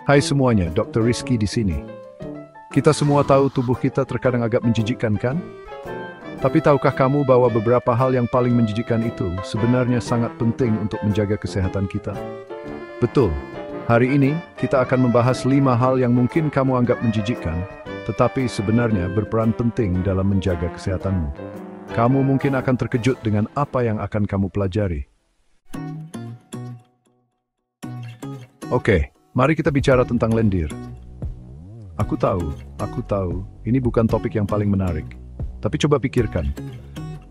Hai semuanya, Dr. Rizky di sini. Kita semua tahu tubuh kita terkadang agak menjijikkan, kan? Tapi tahukah kamu bahwa beberapa hal yang paling menjijikkan itu sebenarnya sangat penting untuk menjaga kesehatan kita? Betul. Hari ini, kita akan membahas 5 hal yang mungkin kamu anggap menjijikkan, tetapi sebenarnya berperan penting dalam menjaga kesehatanmu. Kamu mungkin akan terkejut dengan apa yang akan kamu pelajari. Oke, mari kita bicara tentang lendir. Aku tahu, ini bukan topik yang paling menarik. Tapi coba pikirkan,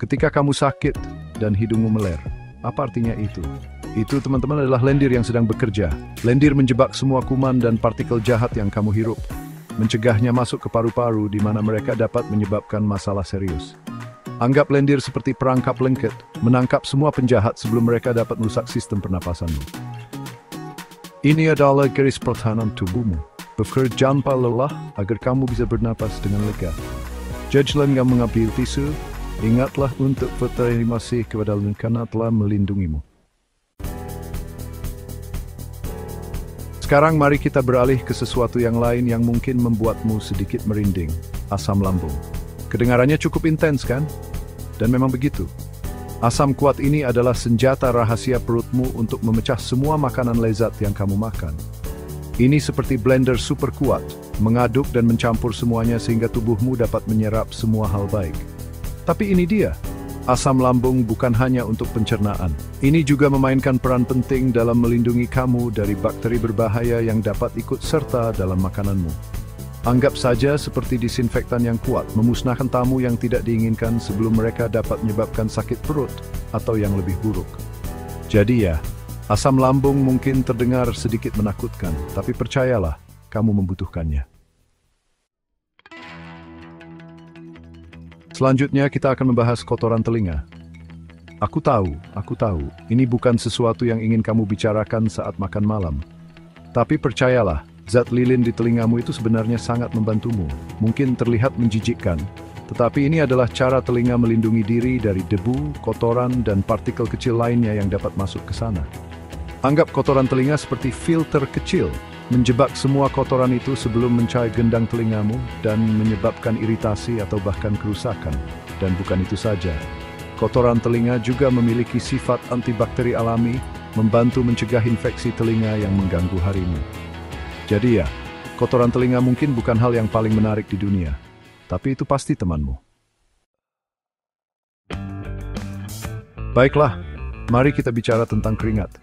ketika kamu sakit dan hidungmu meler, apa artinya itu? Itu teman-teman adalah lendir yang sedang bekerja. Lendir menjebak semua kuman dan partikel jahat yang kamu hirup, mencegahnya masuk ke paru-paru di mana mereka dapat menyebabkan masalah serius. Anggap lendir seperti perangkap lengket, menangkap semua penjahat sebelum mereka dapat merusak sistem pernapasanmu. Ini adalah garis pertahanan tubuhmu. Bekerja tanpa lelah agar kamu bisa bernapas dengan lega. Jangan mengambil tisu, ingatlah untuk berterima kasih kepada Allah karena telah melindungimu. Sekarang mari kita beralih ke sesuatu yang lain yang mungkin membuatmu sedikit merinding, asam lambung. Kedengarannya cukup intens kan? Dan memang begitu. Asam kuat ini adalah senjata rahasia perutmu untuk memecah semua makanan lezat yang kamu makan. Ini seperti blender super kuat, mengaduk dan mencampur semuanya sehingga tubuhmu dapat menyerap semua hal baik. Tapi ini dia, asam lambung bukan hanya untuk pencernaan. Ini juga memainkan peran penting dalam melindungi kamu dari bakteri berbahaya yang dapat ikut serta dalam makananmu. Anggap saja seperti disinfektan yang kuat, memusnahkan tamu yang tidak diinginkan sebelum mereka dapat menyebabkan sakit perut atau yang lebih buruk. Jadi ya, asam lambung mungkin terdengar sedikit menakutkan, tapi percayalah, kamu membutuhkannya. Selanjutnya kita akan membahas kotoran telinga. Aku tahu, ini bukan sesuatu yang ingin kamu bicarakan saat makan malam. Tapi percayalah, zat lilin di telingamu itu sebenarnya sangat membantumu. Mungkin terlihat menjijikkan, tetapi ini adalah cara telinga melindungi diri dari debu, kotoran, dan partikel kecil lainnya yang dapat masuk ke sana. Anggap kotoran telinga seperti filter kecil, menjebak semua kotoran itu sebelum mencapai gendang telingamu dan menyebabkan iritasi atau bahkan kerusakan. Dan bukan itu saja, kotoran telinga juga memiliki sifat antibakteri alami, membantu mencegah infeksi telinga yang mengganggu harimu. Jadi ya, kotoran telinga mungkin bukan hal yang paling menarik di dunia, tapi itu pasti temanmu. Baiklah, mari kita bicara tentang keringat.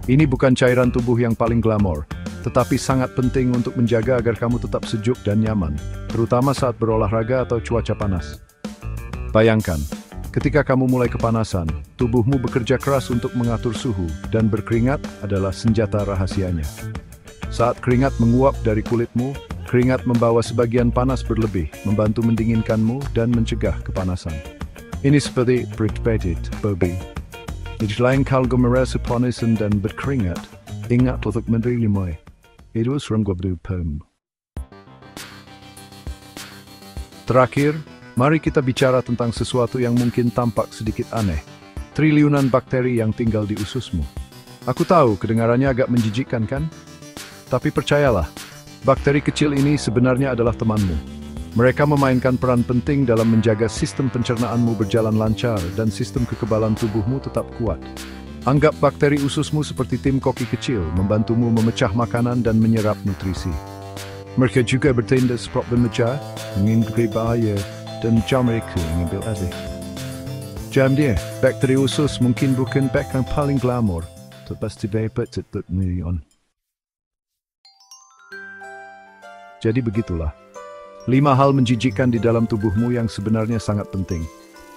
Ini bukan cairan tubuh yang paling glamor, tetapi sangat penting untuk menjaga agar kamu tetap sejuk dan nyaman, terutama saat berolahraga atau cuaca panas. Bayangkan, ketika kamu mulai kepanasan, tubuhmu bekerja keras untuk mengatur suhu, dan berkeringat adalah senjata rahasianya. Saat keringat menguap dari kulitmu, keringat membawa sebagian panas berlebih, membantu mendinginkanmu dan mencegah kepanasan. Ini seperti predicted, Bobby. Di lain kalau merasa panasan dan berkeringat, ingat untuk menerima. Itu sering berpem. Terakhir, mari kita bicara tentang sesuatu yang mungkin tampak sedikit aneh. Triliunan bakteri yang tinggal di ususmu. Aku tahu kedengarannya agak menjijikkan kan? Tapi percayalah, bakteri kecil ini sebenarnya adalah temanmu. Mereka memainkan peran penting dalam menjaga sistem pencernaanmu berjalan lancar dan sistem kekebalan tubuhmu tetap kuat. Anggap bakteri ususmu seperti tim koki kecil, membantumu memecah makanan dan menyerap nutrisi. Mereka juga bertindak seperti memecah, mengingkari bahaya, dan jam mereka mengambil alih. Jam dia, bakteri usus mungkin bukan bakteri yang paling glamor, tetapi dapat tetap milion. Jadi begitulah, 5 hal menjijikkan di dalam tubuhmu yang sebenarnya sangat penting.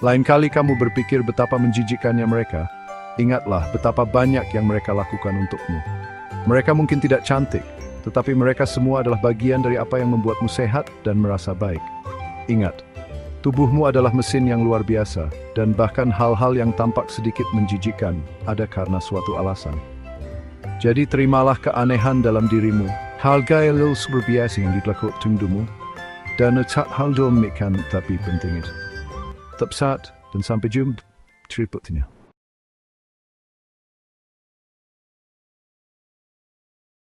Lain kali kamu berpikir betapa menjijikkannya mereka, ingatlah betapa banyak yang mereka lakukan untukmu. Mereka mungkin tidak cantik, tetapi mereka semua adalah bagian dari apa yang membuatmu sehat dan merasa baik. Ingat, tubuhmu adalah mesin yang luar biasa, dan bahkan hal-hal yang tampak sedikit menjijikkan ada karena suatu alasan. Jadi terimalah keanehan dalam dirimu, hargai hal biasa yang dilakukan tubuhmu, dan tak hal demikian tapi penting itu. Tetap sehat dan sampai jumpa. Terima kasih.